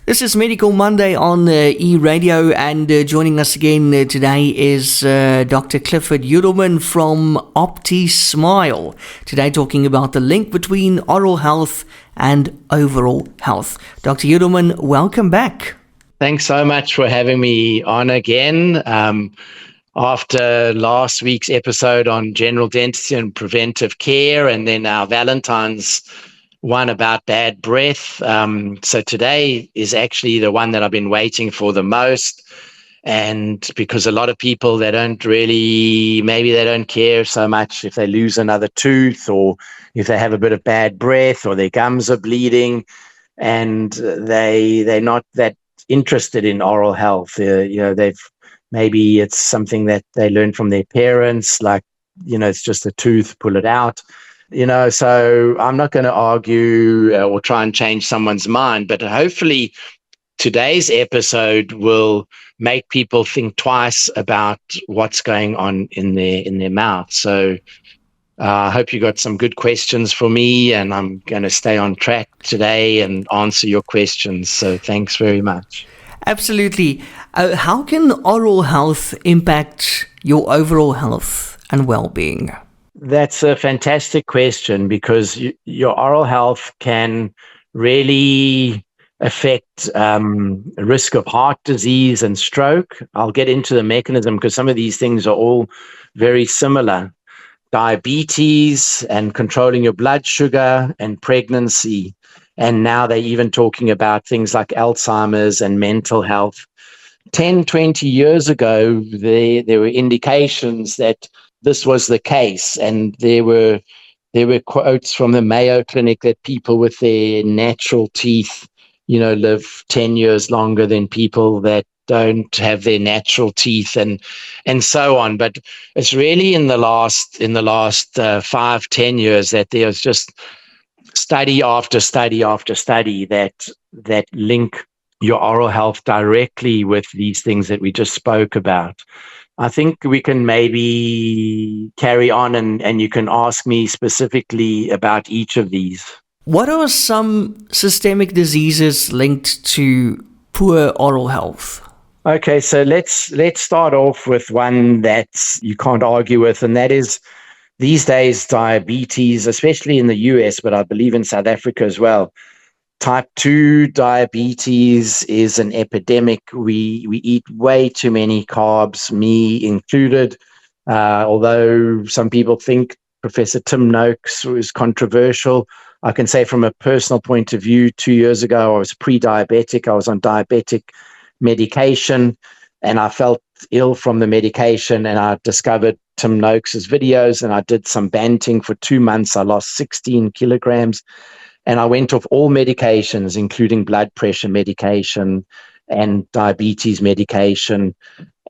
This is Medical Monday on E-Radio, and joining us again today is Dr. Clifford Yudelman from OptiSmile. Today talking about the link between oral health and overall health. Dr. Yudelman, welcome back. Thanks so much for having me on again. After last week's episode on general dentistry and preventive care, and then our Valentine's one about bad breath. So today is actually the one that I've been waiting for the most. And because a lot of people, they don't care so much if they lose another tooth, or if they have a bit of bad breath, or their gums are bleeding, and they're not that interested in oral health. Maybe it's something that they learned from their parents, like, it's just a tooth, pull it out. So I'm not going to argue or try and change someone's mind, but hopefully today's episode will make people think twice about what's going on in their mouth. So I hope you got some good questions for me, and I'm going to stay on track today and answer your questions. So thanks very much. Absolutely. How can oral health impact your overall health and well-being? That's a fantastic question, because your oral health can really affect risk of heart disease and stroke. I'll get into the mechanism because some of these things are all very similar. Diabetes and controlling your blood sugar and pregnancy. And now they're even talking about things like Alzheimer's and mental health. 10, 20 years ago, there were indications that this was the case, and there were quotes from the Mayo Clinic that people with their natural teeth, live 10 years longer than people that don't have their natural teeth, and so on. But it's really in the last 5-10 years that there's just study after study after study that link your oral health directly with these things that we just spoke about. I think we can maybe carry on and you can ask me specifically about each of these. What are some systemic diseases linked to poor oral health? Okay, so let's start off with one that you can't argue with, and that is these days diabetes, especially in the US, but I believe in South Africa as well. Type 2 diabetes is an epidemic. We eat way too many carbs, me included. Although some people think Professor Tim Noakes was controversial, I can say from a personal point of view, 2 years ago, I was pre-diabetic. I was on diabetic medication, and I felt ill from the medication, and I discovered Tim Noakes' videos, and I did some banting for 2 months. I lost 16 kilograms. And I went off all medications, including blood pressure medication and diabetes medication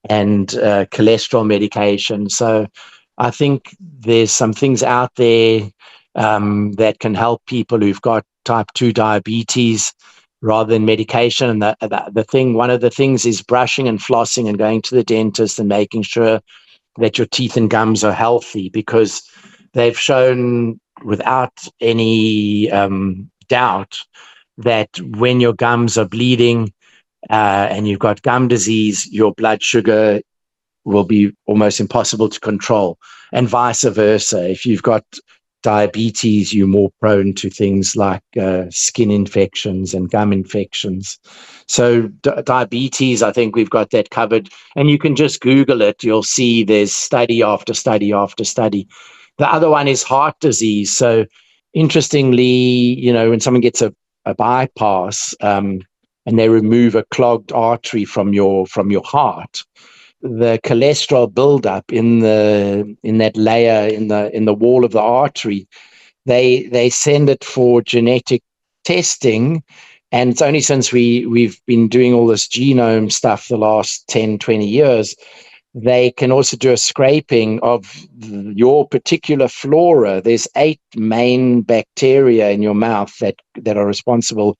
and cholesterol medication. So I think there's some things out there that can help people who've got type 2 diabetes rather than medication. And one of the things is brushing and flossing and going to the dentist and making sure that your teeth and gums are healthy, because they've shown without any doubt that when your gums are bleeding and you've got gum disease, your blood sugar will be almost impossible to control, and vice versa. If you've got diabetes, you're more prone to things like skin infections and gum infections. So diabetes, I think we've got that covered, and you can just Google it. You'll see there's study after study after study. The other one is heart disease. So interestingly, when someone gets a bypass and they remove a clogged artery from your heart, the cholesterol buildup in that layer in the wall of the artery, they send it for genetic testing. And it's only since we've been doing all this genome stuff the last 10, 20 years, they can also do a scraping of your particular flora. There's 8 main bacteria in your mouth that are responsible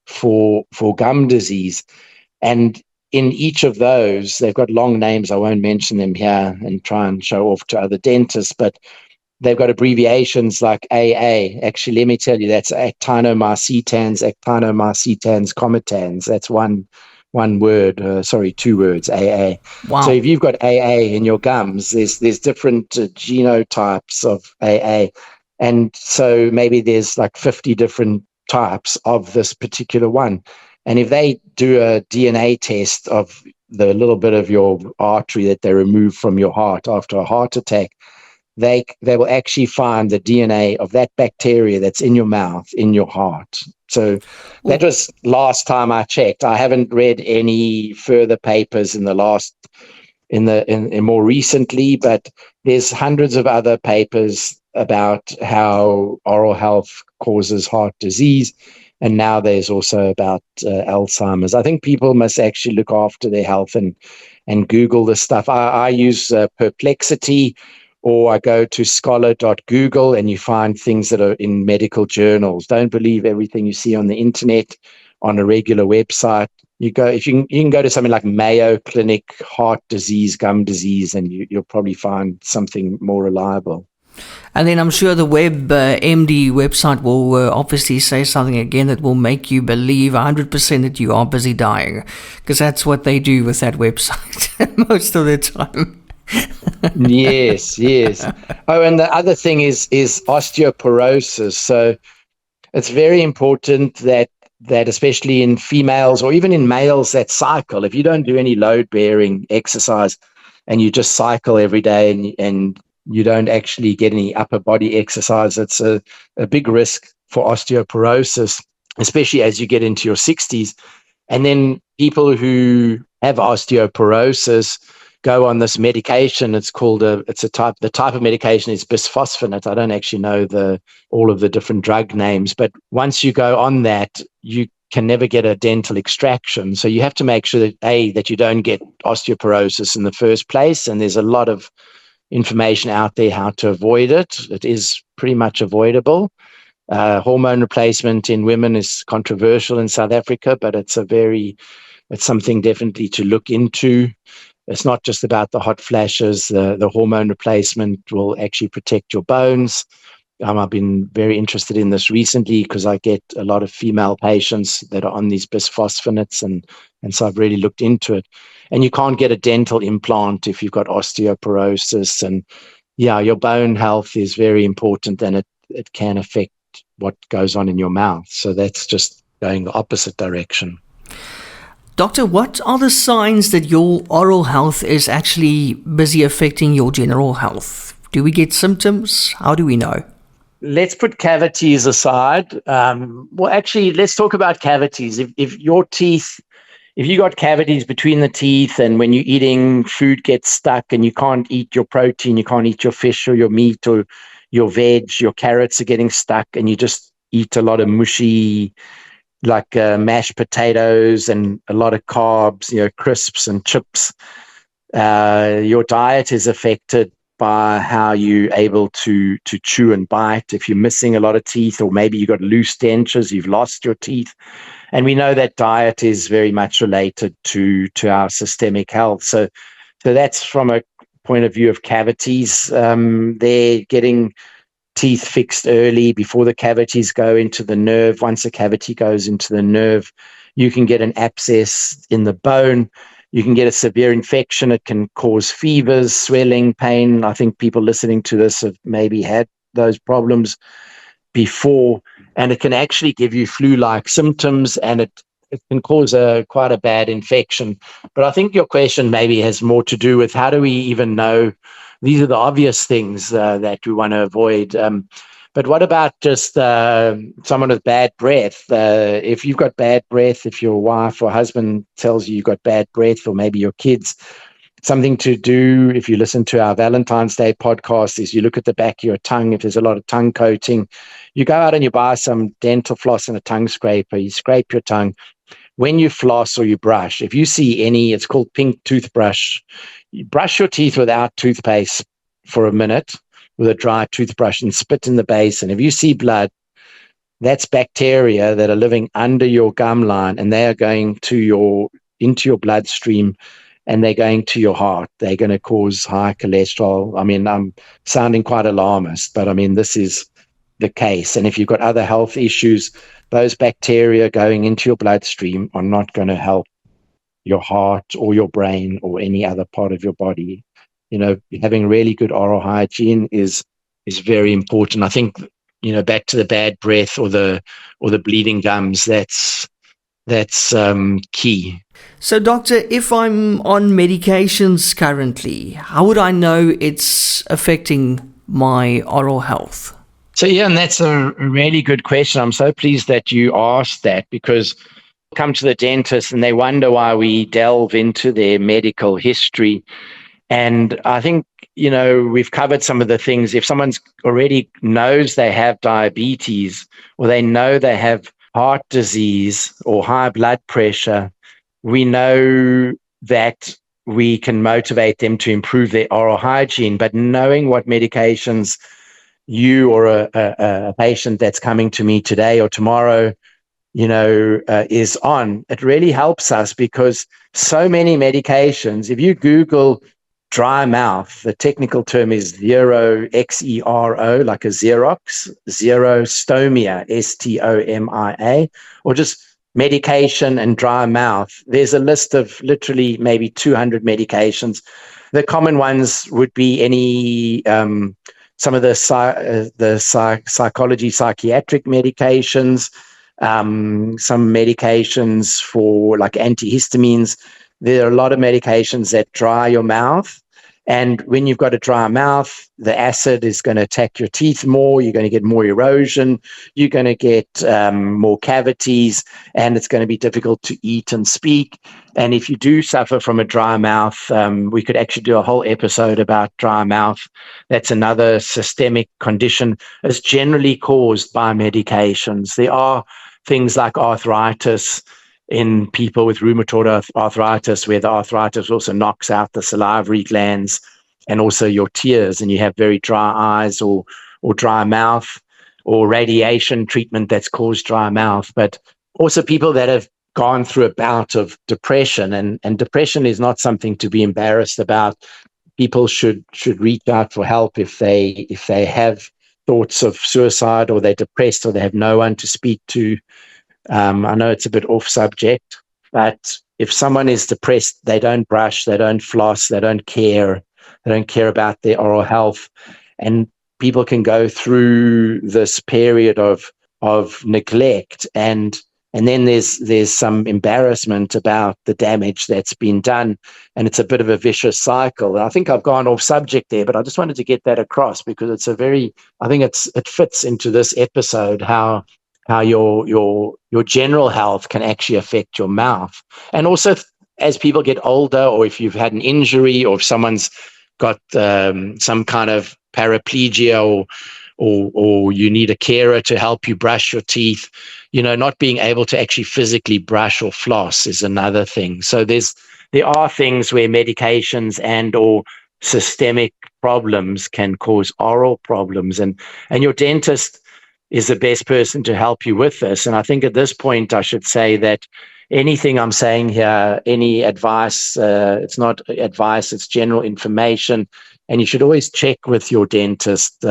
for gum disease. And in each of those, they've got long names. I won't mention them here and try and show off to other dentists, but they've got abbreviations like AA. Actually, let me tell you, that's actinomycetans, comitans. That's one word. Two words. AA. So Wow. if you've got AA in your gums, there's different genotypes of AA, and so maybe there's like 50 different types of this particular one. And if they do a DNA test of the little bit of your artery that they remove from your heart after a heart attack, they will actually find the DNA of that bacteria that's in your mouth, in your heart. So that was last time I checked. I haven't read any further papers in more recently, but there's hundreds of other papers about how oral health causes heart disease. And now there's also about Alzheimer's. I think people must actually look after their health and Google this stuff. I use Perplexity, or I go to scholar.google, and you find things that are in medical journals. Don't believe everything you see on the internet, on a regular website. You can go to something like Mayo Clinic, heart disease, gum disease, and you'll probably find something more reliable. And then I'm sure the WebMD website will obviously say something again that will make you believe 100% that you are busy dying, because that's what they do with that website most of the time. Yes. Oh, and the other thing is osteoporosis. So it's very important that especially in females or even in males that cycle, if you don't do any load-bearing exercise and you just cycle every day and you don't actually get any upper body exercise, it's a big risk for osteoporosis, especially as you get into your 60s. And then people who have osteoporosis go on this medication. The type of medication is bisphosphonate. I don't actually know all of the different drug names, but once you go on that, you can never get a dental extraction. So you have to make sure that you don't get osteoporosis in the first place. And there's a lot of information out there how to avoid it. It is pretty much avoidable. Hormone replacement in women is controversial in South Africa, but it's something definitely to look into. It's not just about the hot flashes. The hormone replacement will actually protect your bones. I've been very interested in this recently because I get a lot of female patients that are on these bisphosphonates, and so I've really looked into it. And you can't get a dental implant if you've got osteoporosis. And yeah, your bone health is very important, and it can affect what goes on in your mouth. So that's just going the opposite direction. Doctor, what are the signs that your oral health is actually busy affecting your general health? Do we get symptoms? How do we know? Let's put cavities aside. Actually, let's talk about cavities. If you got cavities between the teeth, and when you're eating, food gets stuck and you can't eat your protein, you can't eat your fish or your meat or your veg, your carrots are getting stuck, and you just eat a lot of mushy, like mashed potatoes and a lot of carbs, crisps and chips. Your diet is affected by how you're able to chew and bite. If you're missing a lot of teeth, or maybe you've got loose dentures, you've lost your teeth. And we know that diet is very much related to our systemic health. So that's from a point of view of cavities. They're getting teeth fixed early before the cavities go into the nerve. Once a cavity goes into the nerve, you can get an abscess in the bone. You can get a severe infection. It can cause fevers, swelling, pain. I think people listening to this have maybe had those problems before, and it can actually give you flu-like symptoms, and it can cause quite a bad infection. But I think your question maybe has more to do with how do we even know? These are the obvious things that we want to avoid. But what about just someone with bad breath? If you've got bad breath, if your wife or husband tells you you've got bad breath, or maybe your kids, something to do, if you listen to our Valentine's Day podcast, is you look at the back of your tongue. If there's a lot of tongue coating, you go out and you buy some dental floss and a tongue scraper. You scrape your tongue. When you floss or you brush, if you see it's called pink toothbrush, you brush your teeth without toothpaste for a minute with a dry toothbrush and spit in the basin. If you see blood, that's bacteria that are living under your gum line, and they are going into your bloodstream and they're going to your heart. They're going to cause high cholesterol. I mean, I'm sounding quite alarmist, but I mean, this is the case. And if you've got other health issues, those bacteria going into your bloodstream are not going to help your heart or your brain or any other part of your body. Having really good oral hygiene is very important. I think, back to the bad breath or the bleeding gums, that's key. So, doctor, if I'm on medications currently, how would I know it's affecting my oral health? So, yeah, and that's a really good question. I'm so pleased that you asked that, because come to the dentist and they wonder why we delve into their medical history. And I think, we've covered some of the things. If someone's already knows they have diabetes, or they know they have heart disease or high blood pressure, we know that we can motivate them to improve their oral hygiene. But knowing what medications you or a patient that's coming to me today or tomorrow is on, it really helps us, because so many medications, if you Google dry mouth, the technical term is xero, Xero, like a Xerox, xerostomia, Stomia, or just medication and dry mouth. There's a list of literally maybe 200 medications. The common ones would be any some of the psychology, psychiatric medications, some medications for like antihistamines. There are a lot of medications that dry your mouth. And when you've got a dry mouth, the acid is going to attack your teeth more. You're going to get more erosion. You're going to get more cavities, and it's going to be difficult to eat and speak. And if you do suffer from a dry mouth, we could actually do a whole episode about dry mouth. That's another systemic condition. It's generally caused by medications. There are things like arthritis in people with rheumatoid arthritis, where the arthritis also knocks out the salivary glands and also your tears, and you have very dry eyes or dry mouth, or radiation treatment that's caused dry mouth. But also people that have gone through a bout of depression, and depression is not something to be embarrassed about. People should reach out for help if they have thoughts of suicide, or they're depressed, or they have no one to speak to. I know it's a bit off subject, but if someone is depressed, they don't brush, they don't floss, they don't care about their oral health. And people can go through this period of neglect, and then there's some embarrassment about the damage that's been done, and it's a bit of a vicious cycle. And I think I've gone off subject there, but I just wanted to get that across, because it's I think it fits into this episode, how your general health can actually affect your mouth. And also, as people get older, or if you've had an injury, or if someone's got some kind of paraplegia, or you need a carer to help you brush your teeth, not being able to actually physically brush or floss is another thing. So there are things where medications and or systemic problems can cause oral problems, and your dentist is the best person to help you with this. And I think at this point, I should say that anything I'm saying here, any advice, it's not advice, it's general information. And you should always check with your dentist.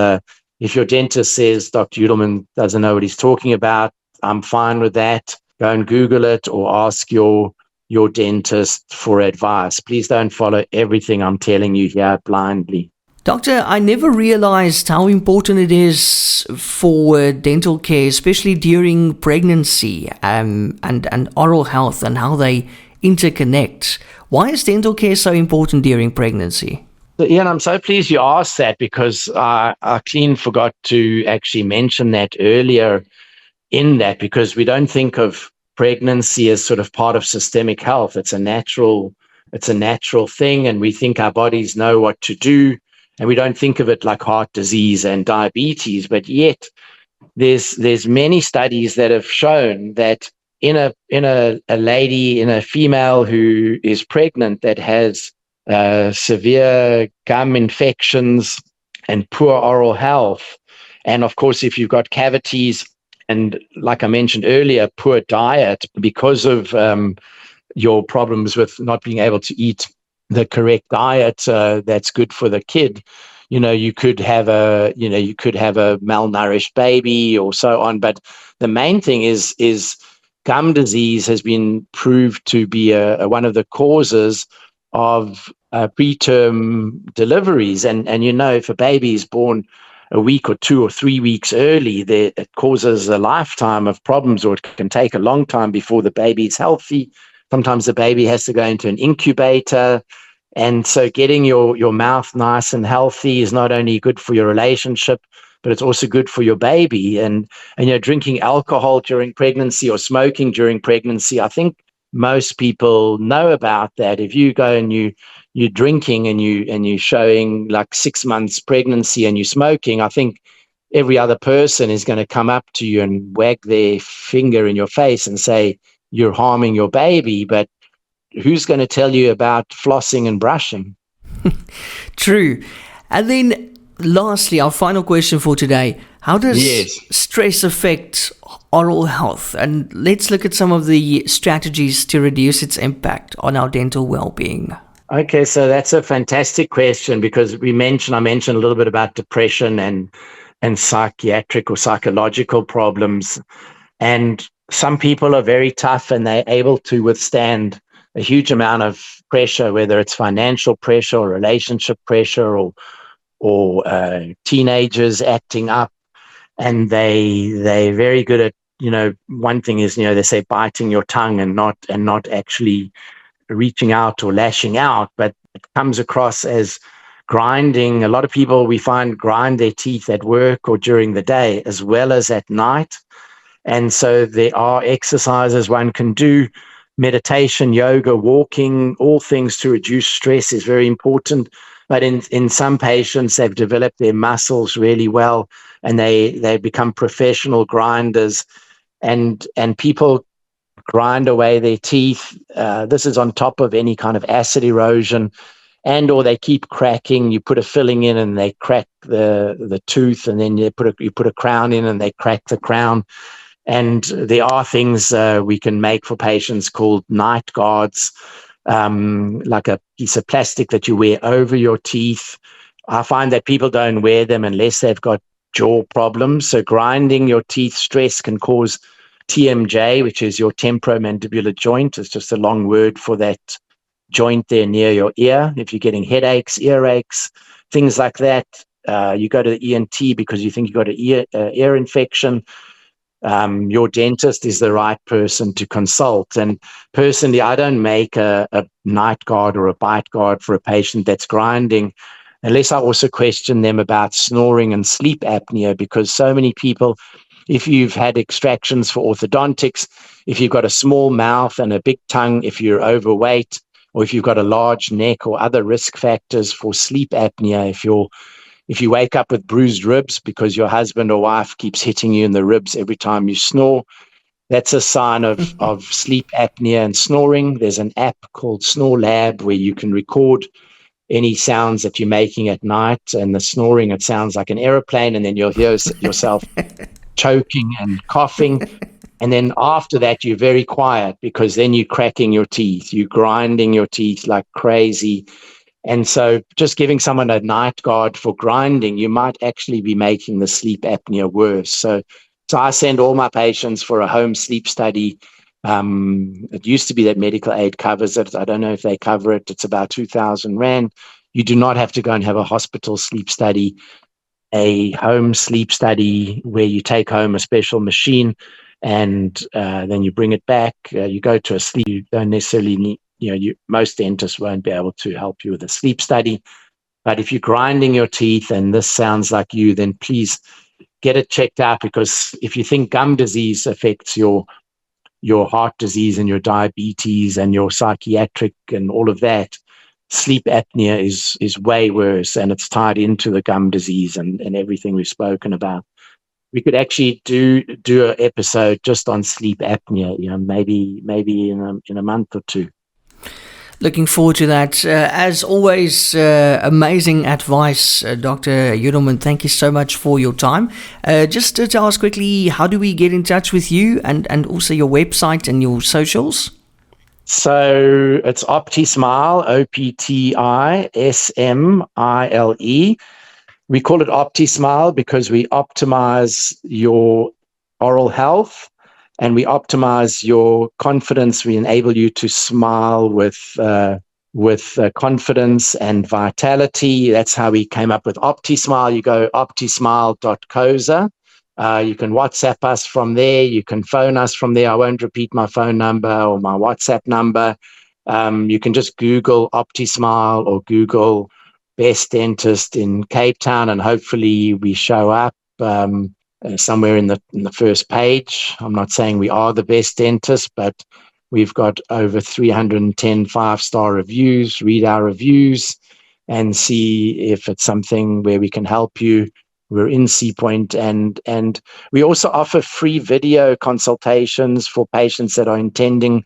If your dentist says Dr. Yudelman doesn't know what he's talking about, I'm fine with that. Go and Google it, or ask your dentist for advice. Please don't follow everything I'm telling you here blindly. Doctor, I never realized how important it is for dental care, especially during pregnancy, and oral health, and how they interconnect. Why is dental care so important during pregnancy? So, Ian, I'm so pleased you asked that, because I clean forgot to actually mention that earlier in that, because we don't think of pregnancy as sort of part of systemic health. It's a natural thing, and we think our bodies know what to do. And we don't think of it like heart disease and diabetes, but yet there's many studies that have shown that in a lady, in a female who is pregnant, that has severe gum infections and poor oral health, and of course, if you've got cavities and, like I mentioned earlier, poor diet because of your problems with not being able to eat the correct diet that's good for the kid. You could have a malnourished baby or so on. But the main thing is gum disease has been proved to be one of the causes of preterm deliveries. And if a baby is born a week or 2 or 3 weeks early, it causes a lifetime of problems, or it can take a long time before the baby is healthy. Sometimes the baby has to go into an incubator. And so getting your mouth nice and healthy is not only good for your relationship, but it's also good for your baby. And drinking alcohol during pregnancy or smoking during pregnancy, I think most people know about that. If you go and you're drinking and you're showing like 6 months pregnancy and you're smoking, I think every other person is going to come up to you and wag their finger in your face and say you're harming your baby. But who's going to tell you about flossing and brushing? True. And then lastly, our final question for today. How does stress affect oral health? And let's look at some of the strategies to reduce its impact on our dental well-being. Okay, so that's a fantastic question, because I mentioned a little bit about depression and psychiatric or psychological problems. And some people are very tough and they're able to withstand a huge amount of pressure, whether it's financial pressure or relationship pressure or teenagers acting up. And they're very good at, one thing is, they say biting your tongue and not actually reaching out or lashing out, but it comes across as grinding. A lot of people we find grind their teeth at work or during the day as well as at night. And so there are exercises one can do. Meditation, yoga, walking, all things to reduce stress is very important. But in some patients, they've developed their muscles really well and they become professional grinders, and people grind away their teeth. This is on top of any kind of acid erosion, or they keep cracking. You put a filling in and they crack the tooth, and then you put a crown in and they crack the crown. And there are things we can make for patients called night guards, like a piece of plastic that you wear over your teeth. I find that people don't wear them unless they've got jaw problems. So grinding your teeth stress can cause TMJ, which is your temporomandibular joint. It's just a long word for that joint there near your ear. If you're getting headaches, earaches, things like that, you go to the ENT because you think you've got an ear infection. Your dentist is the right person to consult. And personally, I don't make a night guard or a bite guard for a patient that's grinding unless I also question them about snoring and sleep apnea, because so many people, if you've had extractions for orthodontics, if you've got a small mouth and a big tongue, if you're overweight, or if you've got a large neck or other risk factors for sleep apnea, if you wake up with bruised ribs because your husband or wife keeps hitting you in the ribs every time you snore, that's a sign of sleep apnea and snoring. There's an app called Snore Lab where you can record any sounds that you're making at night, and the snoring, it sounds like an aeroplane, and then you'll hear yourself choking and coughing. And then after that, you're very quiet, because then you're cracking your teeth, you're grinding your teeth like crazy. And so just giving someone a night guard for grinding, you might actually be making the sleep apnea worse. So I send all my patients for a home sleep study. It used to be that medical aid covers it. I don't know if they cover it. It's about 2,000 Rand. You do not have to go and have a hospital sleep study. A home sleep study where you take home a special machine and then you bring it back. You go to a sleep. You don't necessarily need, most dentists won't be able to help you with a sleep study. But if you're grinding your teeth and this sounds like you, then please get it checked out, because if you think gum disease affects your heart disease and your diabetes and your psychiatric and all of that, sleep apnea is way worse, and it's tied into the gum disease and everything we've spoken about. We could actually do an episode just on sleep apnea, maybe in a month or two. Looking forward to that. As always, amazing advice, Dr. Yudelman. Thank you so much for your time. Just to ask quickly, how do we get in touch with you, and also your website and your socials? So it's OptiSmile, OptiSmile. We call it OptiSmile because we optimize your oral health and we optimize your confidence. We enable you to smile with confidence and vitality. That's how we came up with OptiSmile. You go optismile.coza. You can WhatsApp us from there. You can phone us from there. I won't repeat my phone number or my WhatsApp number. You can just Google OptiSmile or Google Best Dentist in Cape Town, and hopefully we show up somewhere in the first page. I'm not saying we are the best dentist, but we've got over 310 5-star reviews. Read our reviews and see if it's something where we can help you. We're in Seapoint, and we also offer free video consultations for patients that are intending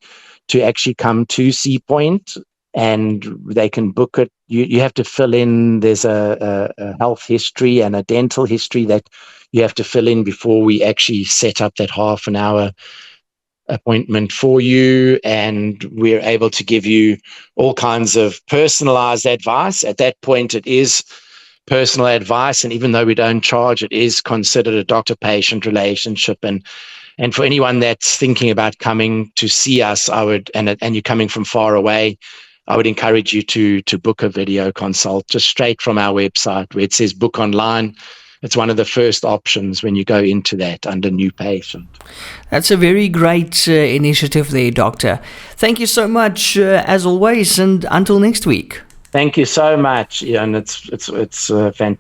to actually come to Seapoint, and they can book it. You have to fill in, there's a health history and a dental history that you have to fill in before we actually set up that half an hour appointment for you, and we're able to give you all kinds of personalized advice. At that point, it is personal advice, and even though we don't charge, it is considered a doctor-patient relationship. And for anyone that's thinking about coming to see us, I would, and you're coming from far away, I would encourage you to book a video consult just straight from our website where it says book online. It's one of the first options when you go into that under new patient. That's a very great initiative there, Doctor. Thank you so much, as always, and until next week. Thank you so much, Ian. It's fantastic.